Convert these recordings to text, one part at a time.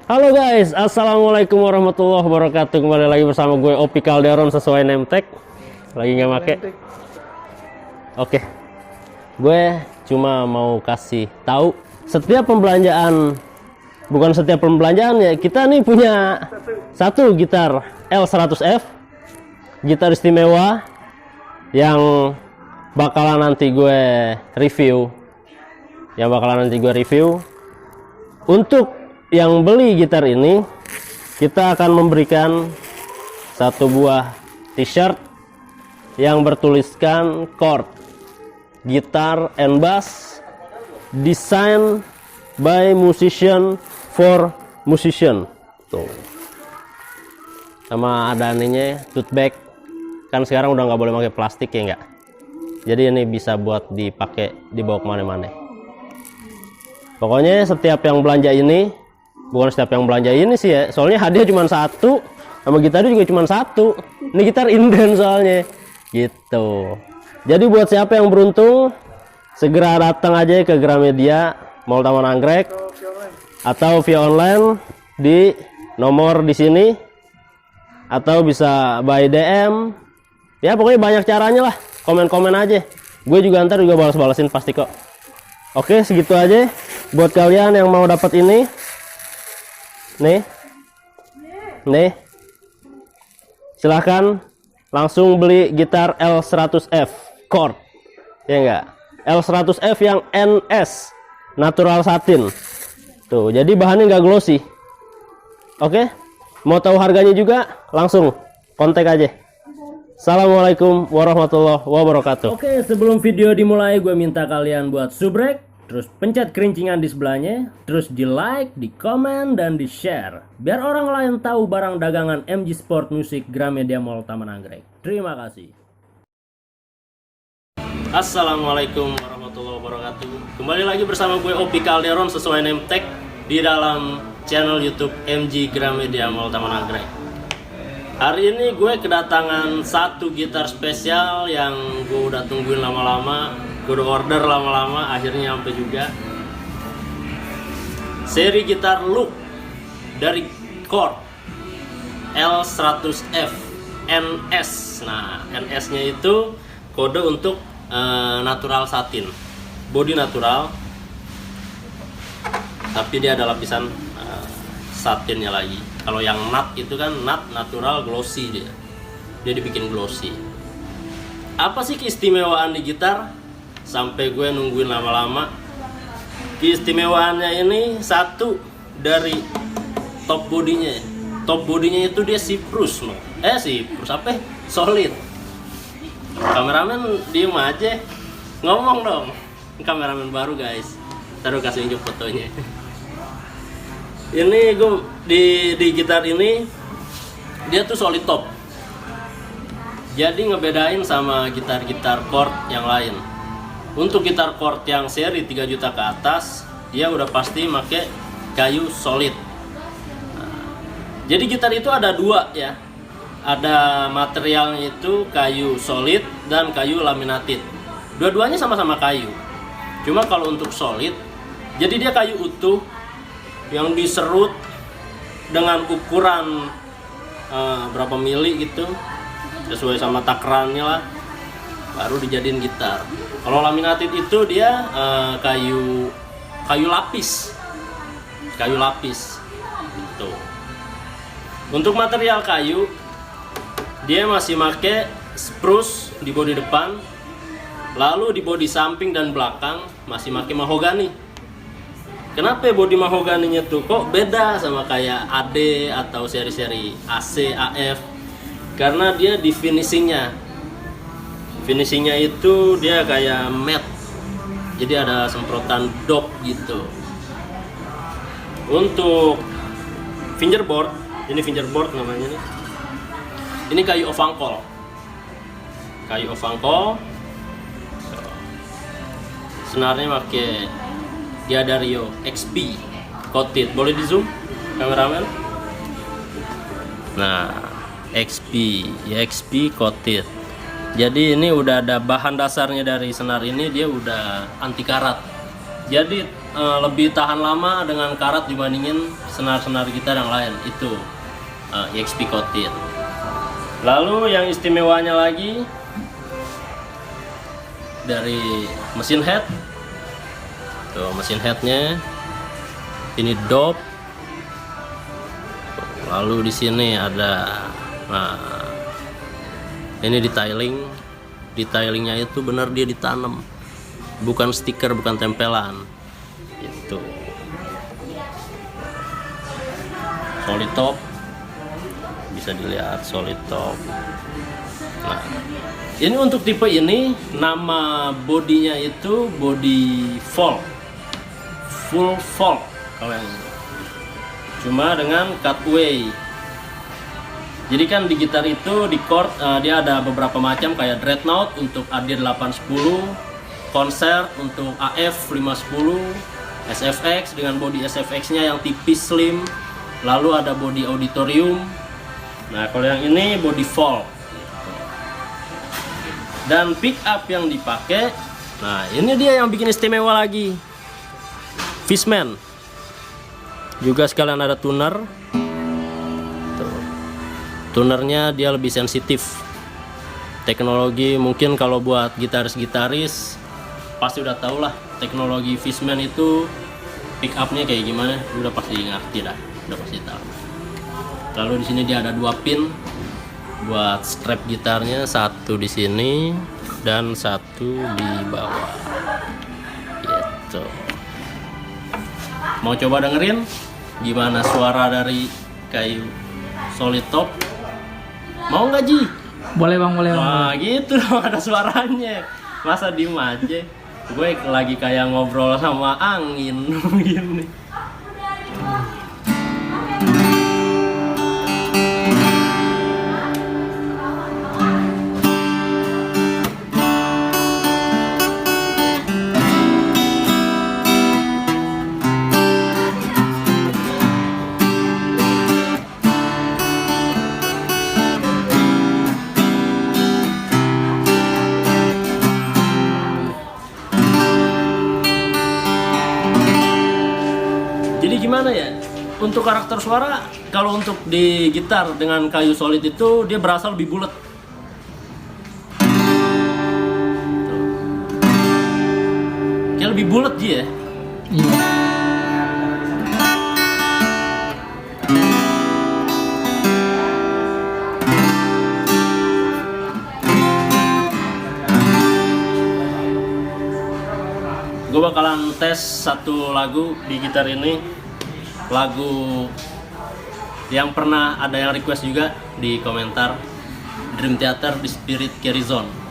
Halo guys, assalamualaikum warahmatullahi wabarakatuh. Kembali lagi bersama gue Opi Calderon sesuai name tag. Lagi nggak make? Oke. Gue cuma mau kasih tahu setiap pembelanjaan, bukan setiap pembelanjaan ya. Kita nih punya satu gitar L100F, gitar istimewa yang bakalan nanti gue review. Untuk yang beli gitar ini, kita akan memberikan satu buah t-shirt yang bertuliskan chord gitar and bass design by musician for musician. Tuh, sama ada ininya tote bag, kan sekarang udah nggak boleh pakai plastik ya nggak, jadi ini bisa buat dipakai dibawa kemana-mana. Pokoknya setiap yang belanja ini, bukan setiap yang belanja ini sih ya, soalnya hadiah cuma satu, sama gitarnya juga cuma satu. Ini gitar inden soalnya gitu. Jadi buat siapa yang beruntung, segera datang aja ke Gramedia Mall Taman Anggrek atau via online di nomor di sini, atau bisa by DM. Ya pokoknya banyak caranya lah, komen-komen aja. Gue juga ntar juga balas-balasin pasti kok. Oke, segitu aja buat kalian yang mau dapat ini. Nih, silahkan langsung beli gitar L100F chord, ya enggak? L100F yang NS natural satin tuh, jadi bahannya nggak glossy. Oke, mau tahu harganya juga langsung kontak aja. Assalamualaikum warahmatullahi wabarakatuh. Oke, sebelum video dimulai, gue minta kalian buat subrek, terus pencet kerincingan di sebelahnya, terus di like, di komen, dan di share, biar orang lain tahu barang dagangan MG Sport Music Gramedia Mall Taman Anggrek. Terima kasih. Assalamualaikum warahmatullahi wabarakatuh. Kembali lagi bersama gue Opi Calderon sesuai name tag di dalam channel YouTube MG Gramedia Mall Taman Anggrek. Hari ini gue kedatangan satu gitar spesial yang gue udah tungguin lama-lama. Gue udah order lama-lama, akhirnya sampai juga. Seri gitar look dari chord L100F NS. Nah, NS nya itu kode untuk natural satin, body natural, tapi dia ada lapisan satinnya lagi. Kalau yang nat itu kan nat natural glossy, dia dibikin glossy. Apa sih keistimewaan di gitar sampai gue nungguin lama-lama? Keistimewaannya ini satu dari top bodinya. Top bodinya itu dia siprus, solid. Kameramen diem aja, ngomong dong. Kameramen baru guys, taruh kasih unjuk fotonya. Ini gue di gitar ini dia tuh solid top, jadi ngebedain sama gitar-gitar chord yang lain. Untuk gitar chord yang seri 3 juta ke atas, dia udah pasti pakai kayu solid. Nah, jadi gitar itu ada dua ya, ada materialnya itu kayu solid dan kayu laminated. Dua-duanya sama-sama kayu, cuma kalau untuk solid, jadi dia kayu utuh yang diserut dengan ukuran berapa mili gitu, sesuai sama takarannya lah, baru dijadiin gitar. Kalau laminated itu dia kayu lapis gitu. Untuk material kayu, dia masih make spruce di bodi depan, lalu di bodi samping dan belakang masih make mahogani. Kenapa bodi mahoganinya tuh kok beda sama kayak AD atau seri-seri AC, AF? Karena dia di finishingnya itu dia kayak matte, jadi ada semprotan dop gitu. Untuk fingerboard, ini fingerboard namanya nih. Ini kayu ovangkol. Senarnya pakai D'Addario XP coated. Boleh di zoom kameramen? Nah, XP coated. Jadi ini udah ada bahan dasarnya dari senar ini, dia udah anti karat. Jadi lebih tahan lama dengan karat dibandingin senar-senar gitar yang lain. Itu EXP coated. Lalu yang istimewanya lagi dari mesin head. Tuh mesin headnya ini dop. Lalu di sini ada, nah ini detailing. Detailingnya itu benar dia ditanam, bukan stiker, bukan tempelan. Itu solid top, bisa dilihat solid top. Nah, ini untuk tipe ini nama bodinya itu body folk, full folk kalau yang ini. Cuma dengan cutaway. Jadi kan di gitar itu di chord dia ada beberapa macam kayak Dreadnought untuk AD 810, Concert untuk AF 510, SFX dengan body SFX-nya yang tipis slim, lalu ada body Auditorium. Nah, kalau yang ini body folk. Dan pick up yang dipakai, nah ini dia yang bikin istimewa lagi. Fishman. Juga sekalian ada tuner. Tunernya dia lebih sensitif. Teknologi mungkin kalau buat gitaris-gitaris pasti udah tau lah teknologi Fishman itu pick upnya kayak gimana, udah pasti ngerti dah, udah pasti tahu. Lalu di sini dia ada 2 pin buat strap gitarnya, satu di sini dan satu di bawah. Gitu. Mau coba dengerin gimana suara dari kayu solid top? Mau nggak Ji? Boleh bang, boleh bang. Wah gitu dong, ada suaranya. Masa diem aja? Gue lagi kayak ngobrol sama angin gini. Jadi gimana ya, untuk karakter suara, kalau untuk di gitar dengan kayu solid itu dia berasa lebih bulat. Kayak lebih bulat dia. Iya. Gue bakalan tes satu lagu di gitar ini, lagu yang pernah ada yang request juga di komentar, Dream Theater The Spirit Carries On.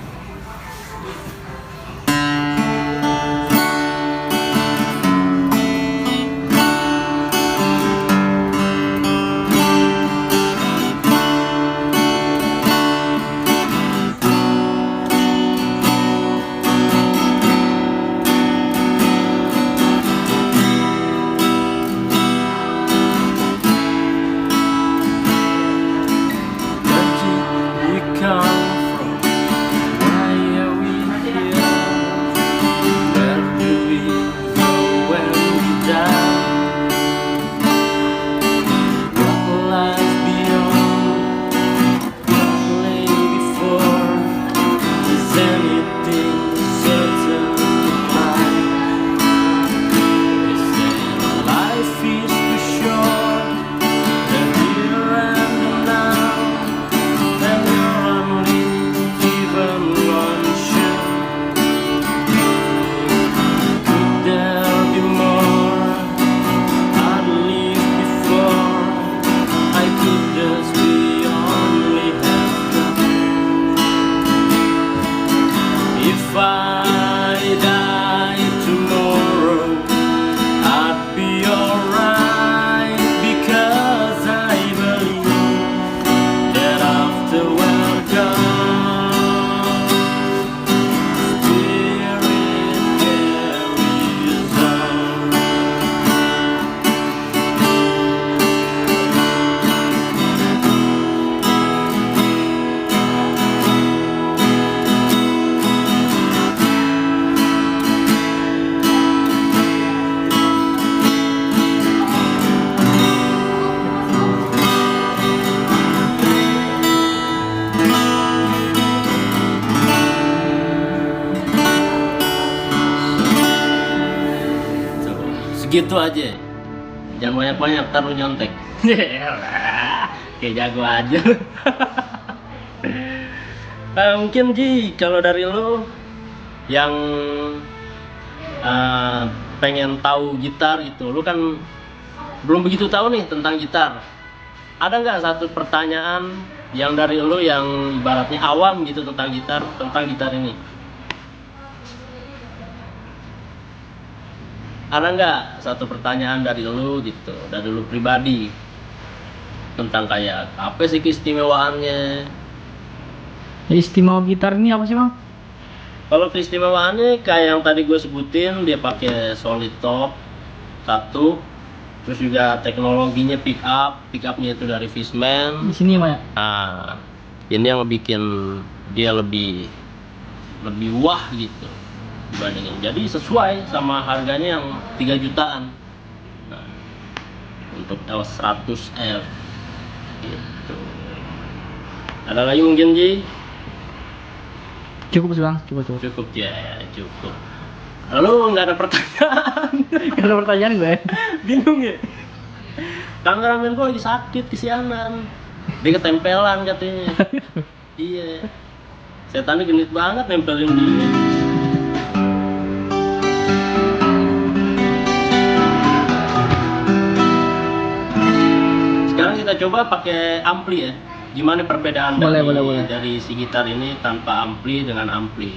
Gitu aja. Jangan banyak-banyak, ntar lu nyontek. Kayak jago aja. Mungkin Ji, kalau dari lu yang pengen tahu gitar itu, lu kan belum begitu tahu nih tentang gitar. Ada nggak satu pertanyaan yang dari lu yang ibaratnya awam gitu tentang gitar ini? Ada nggak satu pertanyaan dari lu gitu, dari lu pribadi tentang kayak apa sih keistimewaannya? Istimewa gitar ini apa sih bang? Kalau keistimewaannya kayak yang tadi gue sebutin, dia pakai solid top satu, terus juga teknologinya pick upnya itu dari Fishman. Di sini Maya. Nah, ini yang bikin dia lebih wah gitu dibandingin. Jadi sesuai sama harganya yang 3 jutaan. Nah, untuk L100F gitu. Ada lagi mungkin Ji? Cukup sih bang, cukup. Cukup ya, cukup. Lalu nggak ada pertanyaan. Gak ada pertanyaan gue. Bingung ya. Kameramen gue lagi sakit kesianan. Dia ketempelan katanya. Iya. Setannya genit banget nempelin dia. Sekarang kita coba pakai ampli ya. Gimana perbedaan Boleh. dari si gitar ini tanpa ampli dengan ampli?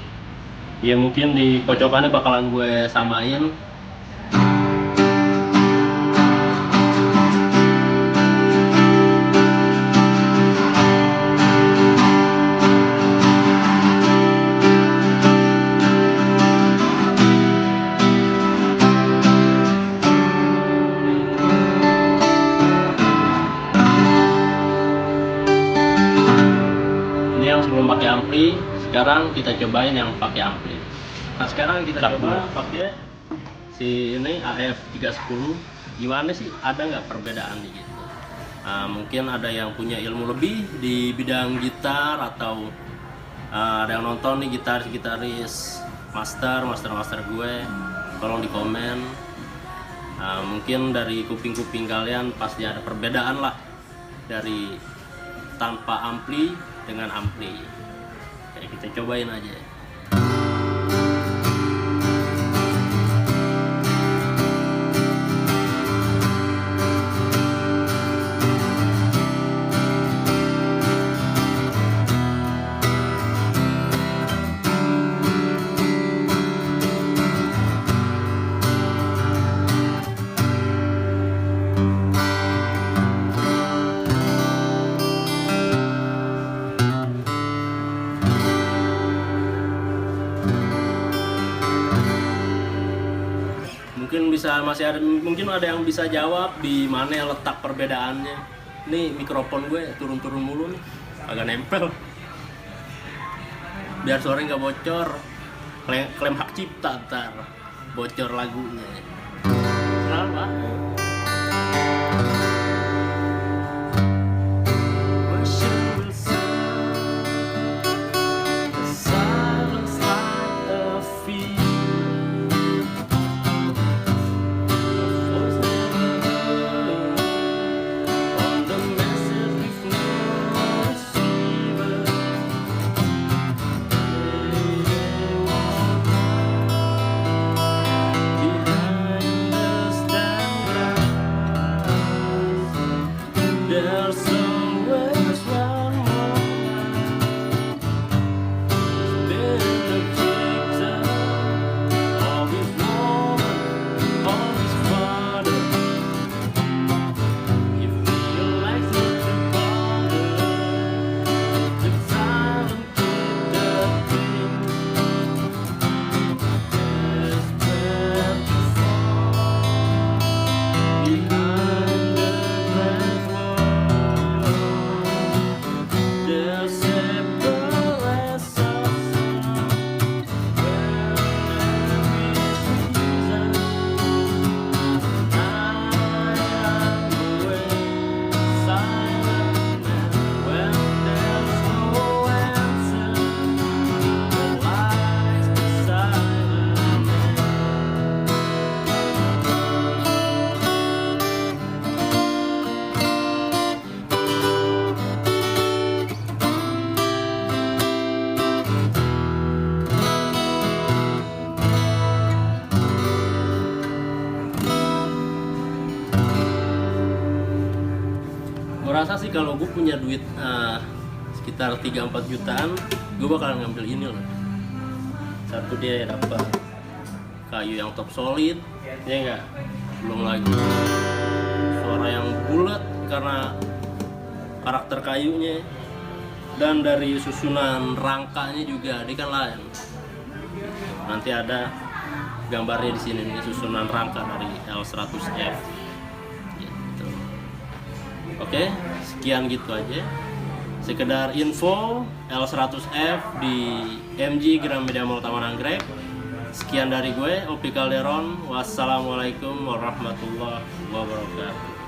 Ya mungkin di kocokannya bakalan gue samain. Ini yang sebelum pakai ampli, sekarang kita cobain yang pakai ampli. Nah sekarang kita coba pakai si ini AF 310. Gimana sih, ada nggak perbedaan di gitu? Nah, mungkin ada yang punya ilmu lebih di bidang gitar, atau ada yang nonton nih gitaris master gue, tolong di komen. Mungkin dari kuping kalian pasti ada perbedaan lah dari tanpa ampli dengan ampli. Kayak kita cobain aja. Mungkin ada yang bisa jawab di mana letak perbedaannya. Nih mikrofon gue turun mulu nih, agak nempel. Biar suaranya nggak bocor, klaim hak cipta ntar bocor lagunya. Kenapa? rasa sih kalau gue punya duit sekitar 3-4 jutaan, gue bakalan ngambil ini loh. Satu, dia dapat kayu yang top solid, ya enggak? Belum lagi suara yang bulat karena karakter kayunya, dan dari susunan rangkanya juga dia kan lain. Nanti ada gambarnya di sini nih, susunan rangka dari L100F. Gitu. Oke, sekian gitu aja. Sekedar info L100F di MG Gramedia Mall Taman Anggrek. Sekian dari gue, Opi Calderon. Wassalamualaikum warahmatullahi wabarakatuh.